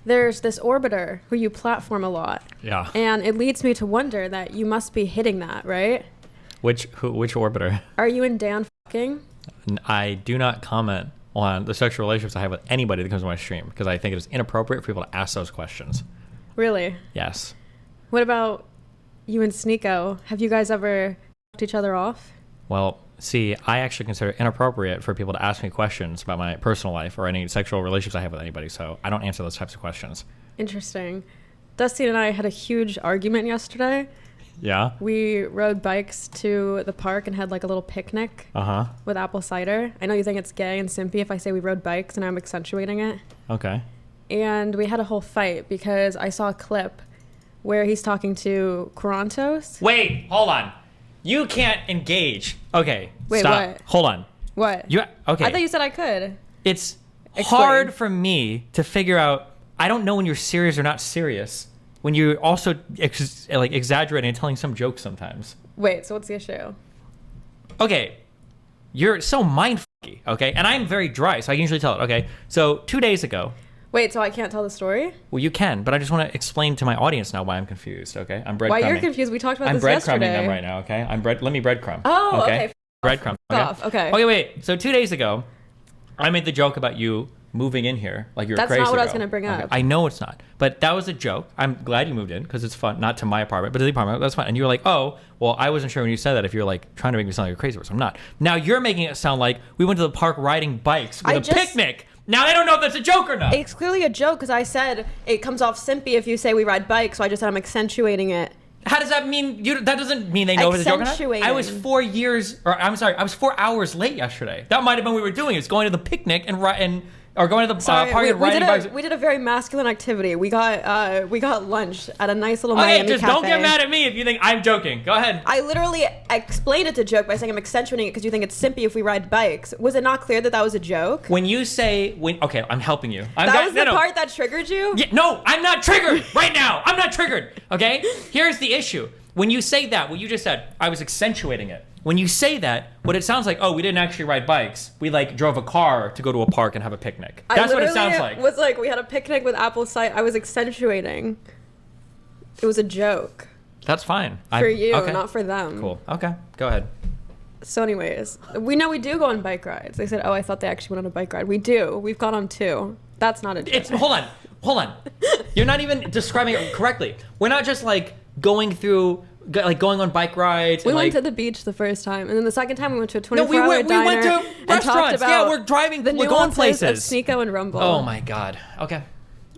there's this orbiter who you platform a lot. Yeah. And it leads me to wonder that you must be hitting that, right? Which orbiter? Are you and Dan fucking? I do not comment on the sexual relationships I have with anybody that comes to my stream because I think it is inappropriate for people to ask those questions. Really? Yes. What about you and Sneeko? Have you guys ever fucked each other off? Well, see, I actually consider it inappropriate for people to ask me questions about my personal life or any sexual relationships I have with anybody, so I don't answer those types of questions. Interesting. Dusty and I had a huge argument yesterday. Yeah? We rode bikes to the park and had like a little picnic with apple cider. I know you think it's gay and simpy if I say we rode bikes and I'm accentuating it. Okay. And we had a whole fight because I saw a clip where he's talking to Corontos. Wait, hold on. You can't engage. Okay. Wait, stop. what? Hold on. What? Okay. I thought you said I could. It's Explain. hard for me to figure out. I don't know when you're serious or not serious. When you're also exaggerating and telling some jokes sometimes. Wait, so what's the issue? Okay. You're so mind-fucky, okay? And I'm very dry, so I can usually tell it, okay? So 2 days ago. Wait, so I can't tell the story? Well, you can, but I just want to explain to my audience now why I'm confused, okay? I'm breadcrumbing. Why you're confused? We talked about this yesterday. I'm breadcrumbing them right now, okay? Let me breadcrumb. Oh, okay. Breadcrumb. Okay? Off. Okay. Okay, wait. So 2 days ago, I made the joke about you moving in here like you're a crazy That's not what girl. I was going to bring up. I know it's not, but that was a joke. I'm glad you moved in because it's fun. Not to my apartment, but to the apartment. That's fine. And you were like, oh, well, I wasn't sure when you said that if you're like trying to make me sound like a crazy person. I'm not. Now you're making it sound like we went to the park riding bikes with a picnic. Now I don't know if that's a joke or not. It's clearly a joke because I said it comes off simpy if you say we ride bikes, so I just said I'm accentuating it. How does that mean? That doesn't mean they know if it's a joke or not. I was 4 hours late yesterday. That might have been what we were doing. It's going to the picnic and going to the park and riding bikes. We did a very masculine activity. We got lunch at a nice little Miami just cafe. don't get mad at me if you think I'm joking. Go ahead. I literally explained it to joke by saying I'm accentuating it because you think it's simpy if we ride bikes. Was it not clear that that was a joke? When you say okay, I'm helping you. That was the part that triggered you? Yeah, no, I'm not triggered right now. I'm not triggered. Okay? Here's the issue. When you say that, what you just said, I was accentuating it. When you say that, what it sounds like, oh, we didn't actually ride bikes. We drove a car to go to a park and have a picnic. That's what it sounds like. It was like we had a picnic with apple cider. I was accentuating. It was a joke. That's fine. For you, not for them. Cool. Okay, go ahead. So anyways, we know we do go on bike rides. They said, oh, I thought they actually went on a bike ride. We do. We've gone on 2. That's not a joke. Hold on. You're not even describing it correctly. We're not just going on bike rides. We went to the beach the first time, and then the second time we went to a 24-hour diner. We went to restaurants. We're driving. We're going places. Of Sneeko and Rumble. Oh my God. Okay,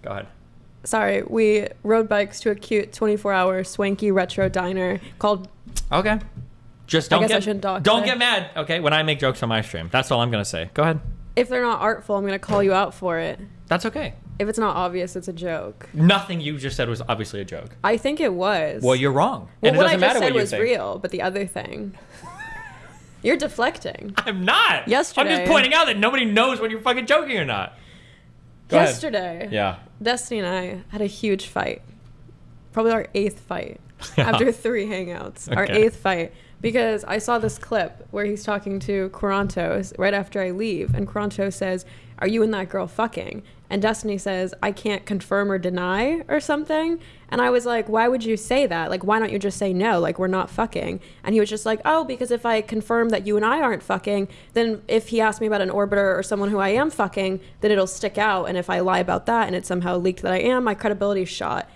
go ahead. Sorry, we rode bikes to a cute 24-hour swanky retro diner called. Okay. Just don't get mad. Okay, when I make jokes on my stream, that's all I'm gonna say. Go ahead. If they're not artful, I'm gonna call you out for it. That's okay. If it's not obvious, it's a joke. Nothing you just said was obviously a joke. I think it was. Well, you're wrong. Well, and it doesn't matter what I what just said was real, but the other thing. You're deflecting. I'm not. Yesterday. I'm just pointing out that nobody knows when you're fucking joking or not. Yesterday. Yeah. Destiny and I had a huge fight. Probably our 8th fight. After 3 hangouts. Okay. Our 8th fight. Because I saw this clip where he's talking to Corontos right after I leave. And Corontos says, are you and that girl fucking? And Destiny says, I can't confirm or deny or something. And I was like, why would you say that? Why don't you just say no? We're not fucking. And he was just like, oh, because if I confirm that you and I aren't fucking, then if he asks me about an orbiter or someone who I am fucking, then it'll stick out. And if I lie about that and it's somehow leaked that I am, my credibility's shot.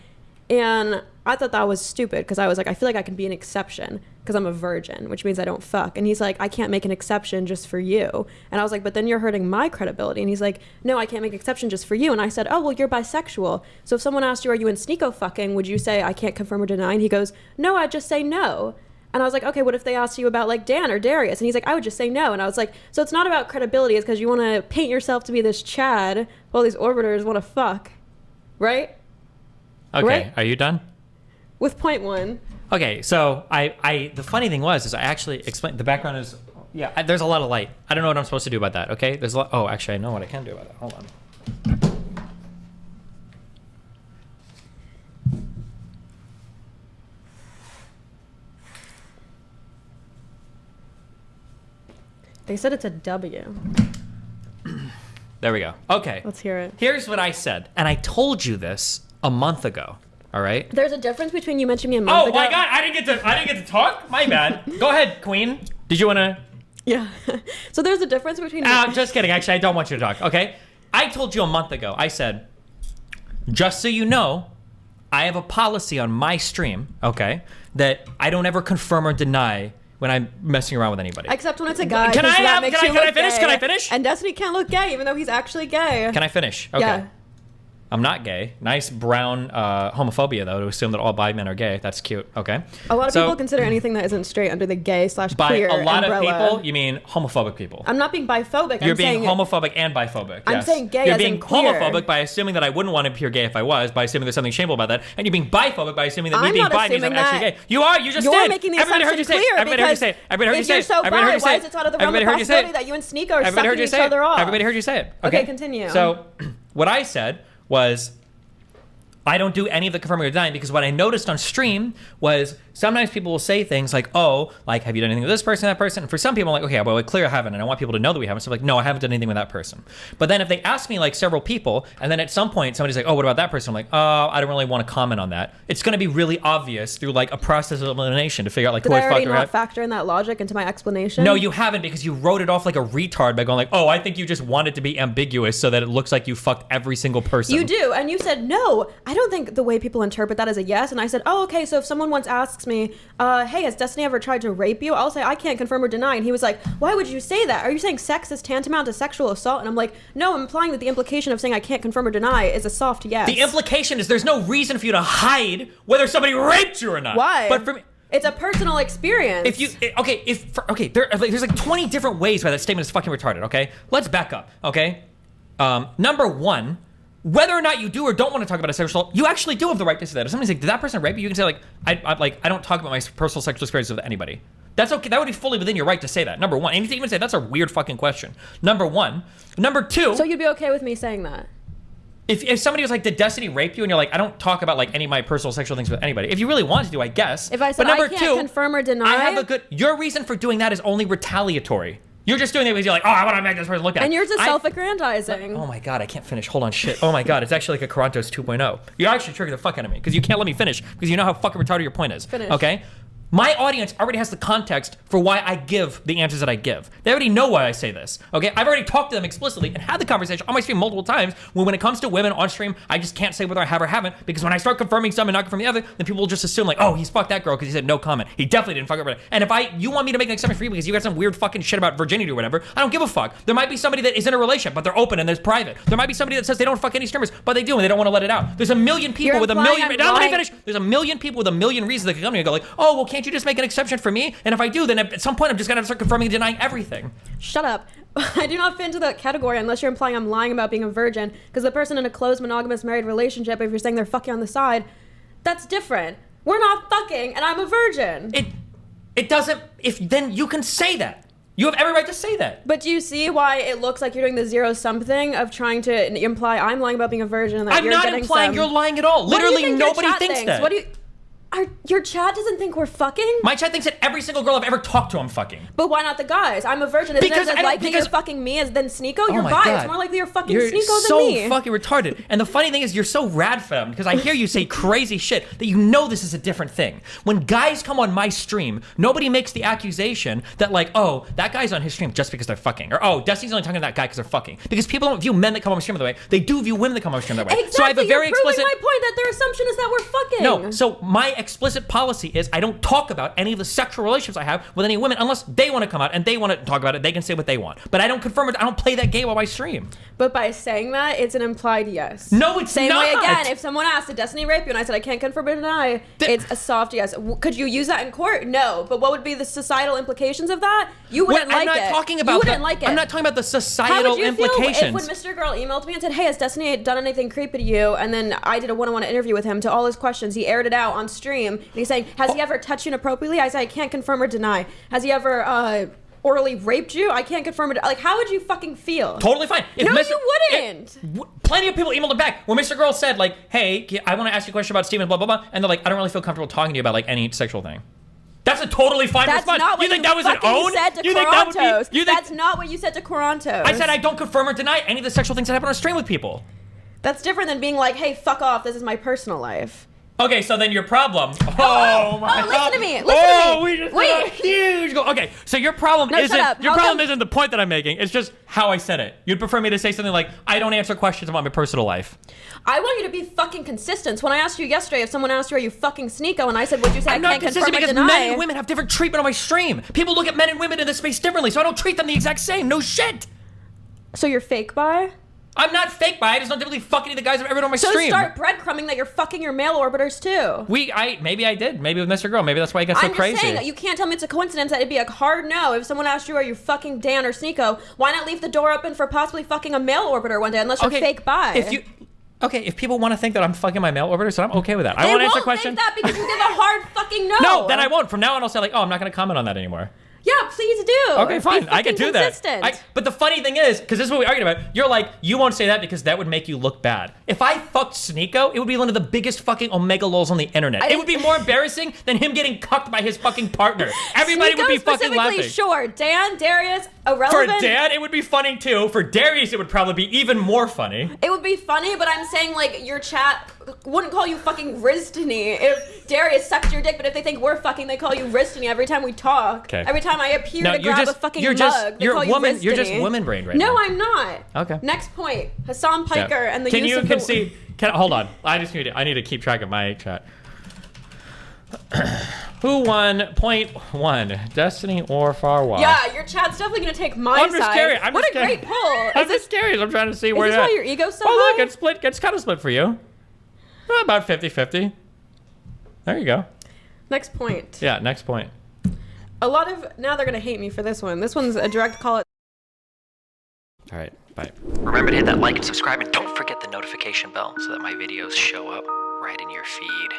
And I thought that was stupid because I was like, I feel like I can be an exception because I'm a virgin, which means I don't fuck. And he's like, I can't make an exception just for you. And I was like, but then you're hurting my credibility. And he's like, no, I can't make an exception just for you. And I said, oh, well, you're bisexual. So if someone asked you, are you and Sneeko fucking, would you say I can't confirm or deny? And he goes, no, I'd just say no. And I was like, okay, what if they asked you about Dan or Darius? And he's like, I would just say no. And I was like, so it's not about credibility. It's because you want to paint yourself to be this Chad while these orbiters want to fuck. Right? Okay, right? Are you done? With point 1. Okay, so the funny thing is I actually explained, the background is, there's a lot of light. I don't know what I'm supposed to do about that, okay? There's a lot, oh, actually, I know what I can do about that. Hold on. They said it's a W. There we go. Okay. Let's hear it. Here's what I said, and I told you this a month ago. All right. There's a difference between you mentioning me a month ago. Oh my God! I didn't get to talk. My bad. Go ahead, Queen. Did you want to? Yeah. So there's a difference between. Just kidding. Actually, I don't want you to talk. Okay. I told you a month ago. I said, just so you know, I have a policy on my stream. Okay, that I don't ever confirm or deny when I'm messing around with anybody. Except when it's a guy. Can I finish? Gay. Can I finish? And Destiny can't look gay, even though he's actually gay. Can I finish? Okay. Yeah. I'm not gay. Nice brown homophobia, though, to assume that all bi men are gay. That's cute. Okay. A lot of people consider anything that isn't straight under the gay/queer by a lot umbrella. of people, you mean homophobic people. I'm not being biphobic. You're being homophobic and biphobic. I'm yes. saying gay You're as being in queer. homophobic by assuming that I wouldn't want to appear gay if I was, by assuming there's something shameful about that. And you're being biphobic by assuming that me I'm being not bi means I'm assuming actually that. gay. You are. You just You're did. making the Everybody heard you assumption say it. clear Everybody heard you say it. Everybody heard you if say you're it. so Everybody heard bi, you say why it. is it out of the realm of Everybody heard you say possibility it. that you and Sneeko are Everybody heard sucking you each say it. other off? Everybody heard you say it. Okay, continue. So, what I said was, I don't do any of the confirming or denying, because what I noticed on stream was sometimes people will say things like, oh, like, have you done anything with this person, that person? And for some people, I'm like, okay, well, I clearly haven't, and I want people to know that we haven't. So I'm like, no, I haven't done anything with that person. But then if they ask me like several people, and then at some point somebody's like, oh, what about that person? I'm like, oh, I don't really want to comment on that. It's going to be really obvious through like a process of elimination to figure out like Did who I I already fucked or not had. factor in that logic into my explanation? No, you haven't, because you wrote it off like a retard by going like, oh, I think you just want it to be ambiguous so that it looks like you fucked every single person. You do, and you said, no, I don't think the way people interpret that as a yes. And I said, oh, okay, so if someone once asks me, hey, has Destiny ever tried to rape you? I'll say, I can't confirm or deny. And he was like, why would you say that? Are you saying sex is tantamount to sexual assault? And I'm like, no, I'm implying that the implication of saying I can't confirm or deny is a soft yes. The implication is there's no reason for you to hide whether somebody raped you or not. Why? But for me, it's a personal experience. if you there's like 20 different ways why that statement is fucking retarded. Okay, let's back up. Okay, number one, whether or not you do or don't want to talk about a sexual assault, you actually do have the right to say that. If somebody's like, did that person rape you? You can say like, I don't talk about my personal sexual experience with anybody. That's okay. That would be fully within your right to say that. Number one, and you even say that's a weird fucking question. Number one. Number two. So you'd be okay with me saying that? If somebody was like, did Destiny rape you? And you're like, I don't talk about like any of my personal sexual things with anybody. If you really want to do, I guess. If I said but number I can't confirm or deny, I have a good. Your reason for doing that is only retaliatory. You're just doing it because you're like, oh, I want to make this person look at. And yours is self-aggrandizing. Oh my God, I can't finish. Hold on, shit. Oh my God, it's actually like a Corontos 2.0. You actually trigger the fuck out of me because you can't let me finish because you know how fucking retarded your point is. Finish. Okay? My audience already has the context for why I give the answers that I give. They already know why I say this. Okay? I've already talked to them explicitly and had the conversation on my stream multiple times when it comes to women on stream, I just can't say whether I have or haven't, because when I start confirming some and not confirming the other, then people will just assume like, oh, he's fucked that girl because he said no comment. He definitely didn't fuck her. And if you want me to make an exception for you because you got some weird fucking shit about virginity or whatever, I don't give a fuck. There might be somebody that is in a relationship, but they're open and there's private. There might be somebody that says they don't fuck any streamers, but they do and they don't want to let it out. There's a million people with a million. Let me finish. There's a million people with a million reasons that can come to me and go like, oh, well, can't you just make an exception for me? And if I do, then at some point I'm just gonna start confirming and denying everything. Shut up. I do not fit into that category unless you're implying I'm lying about being a virgin, because the person in a closed monogamous married relationship, if you're saying they're fucking on the side, that's different. We're not fucking and I'm a virgin. It doesn't, if then you can say that. You have every right to say that. But do you see why it looks like you're doing the zero-sum thing of trying to imply I'm lying about being a virgin and that I'm you're not getting implying you're lying at all. Literally nobody thinks that. What do you... your chat doesn't think we're fucking? My chat thinks that every single girl I've ever talked to I'm fucking. But why not the guys? I'm a virgin. Isn't it as likely you're fucking me as than Sneeko? You're bi. It's more likely you're fucking Sneeko than me. You're so fucking retarded. And the funny thing is you're so rad femme because I hear you say crazy shit that you know this is a different thing. When guys come on my stream, nobody makes the accusation that like, oh, that guy's on his stream just because they're fucking. Or, oh, Destiny's only talking to that guy because they're fucking. Because people don't view men that come on my stream that way. They do view women that come on my stream that way. Exactly. So I have a very explicit... You're proving my point that their assumption is that we're fucking. No, so my explicit policy is I don't talk about any of the sexual relationships I have with any women unless they want to come out and they want to talk about it. They can say what they want. But I don't confirm it. I don't play that game while I stream. But by saying that, it's an implied yes. No, it's Same not. Way again, if someone asked, did Destiny rape you? And I said, I can't confirm or deny, it's a soft yes. Could you use that in court? No. But what would be the societal implications of that? You wouldn't like it. I'm not talking about you wouldn't like it. I'm not talking about the societal How would you implications. feel if when Mr. Girl emailed me and said, hey, has Destiny done anything creepy to you? And then I did a one-on-one interview with him to all his questions. He aired it out on stream. And he's saying, has he ever touched you inappropriately? I said, I can't confirm or deny. Has he ever orally raped you? I can't confirm it. Like, how would you fucking feel? Totally fine. If no, you wouldn't. Plenty of people emailed it back. When Mr. Girl said, like, hey, I want to ask you a question about Steven, blah, blah, blah. And they're like, I don't really feel comfortable talking to you about, like, any sexual thing. That's a totally fine That's response. not what you think that was an own? said to you think that would Corontos. be? That's not what you said to Corontos. I said I don't confirm or deny any of the sexual things that happen on a stream with people. That's different than being like, hey, fuck off. This is my personal life. Okay, so then your problem. Oh my God. Listen to me. Listen to me. We just had a huge goal. Okay, so your problem isn't the point that I'm making. It's just how I said it. You'd prefer me to say something like, I don't answer questions about my personal life. I want you to be fucking consistent. When I asked you yesterday if someone asked you, are you fucking Sneeko? And I said, what'd you say? I'm not consistent because men and women have different treatment on my stream. People look at men and women in this space differently, so I don't treat them the exact same. No shit. So you're fake bi? I'm not fake bi. I just don't typically fuck any of the guys I've ever done on my stream. So start breadcrumbing that you're fucking your male orbiters too. Maybe I did. Maybe with Mr. Girl. Maybe that's why I got so crazy. I'm just saying, you can't tell me it's a coincidence that it'd be a hard no if someone asked you, are you fucking Dan or Sneeko? Why not leave the door open for possibly fucking a male orbiter one day unless you're fake bi? If people want to think that I'm fucking my male orbiter, so I'm okay with that. I won't answer questions. They won't think that because you give a hard fucking no. No, then I won't. From now on, I'll say like, oh, I'm not going to comment on that anymore. Yeah, please do. Okay, fine. I can do that. But the funny thing is, because this is what we argued about, you're like, you won't say that because that would make you look bad. If I fucked Sneeko, it would be one of the biggest fucking omega lols on the internet. It would be more embarrassing than him getting cucked by his fucking partner. Everybody would be fucking laughing. Sure. Dan, Darius, irrelevant. For Dan, it would be funny too. For Darius, it would probably be even more funny. It would be funny, but I'm saying like your chat wouldn't call you fucking Rizdany if Darius sucked your dick, but if they think we're fucking, they call you Rizdany every time we talk. Okay. Every time I appear to grab a fucking mug, they call you Rizdany. You're just woman-brained right now. No, I'm not. Okay. Next point. Hassan Piker and the Can use you of concede? Hold on. I need to keep track of my chat. Who won point 1, Destiny or Farwa? Yeah, your chat's definitely gonna take my side. Just curious. What a great poll. I'm just curious. I'm trying to see where. Is this why your ego's so high? Oh look, it's split. It's kind of split for you. About 50-50. There you go. Next point. Yeah, next point. Now they're gonna hate me for this one. This one's a direct call. All right, bye. Remember to hit that like and subscribe, and don't forget the notification bell so that my videos show up right in your feed.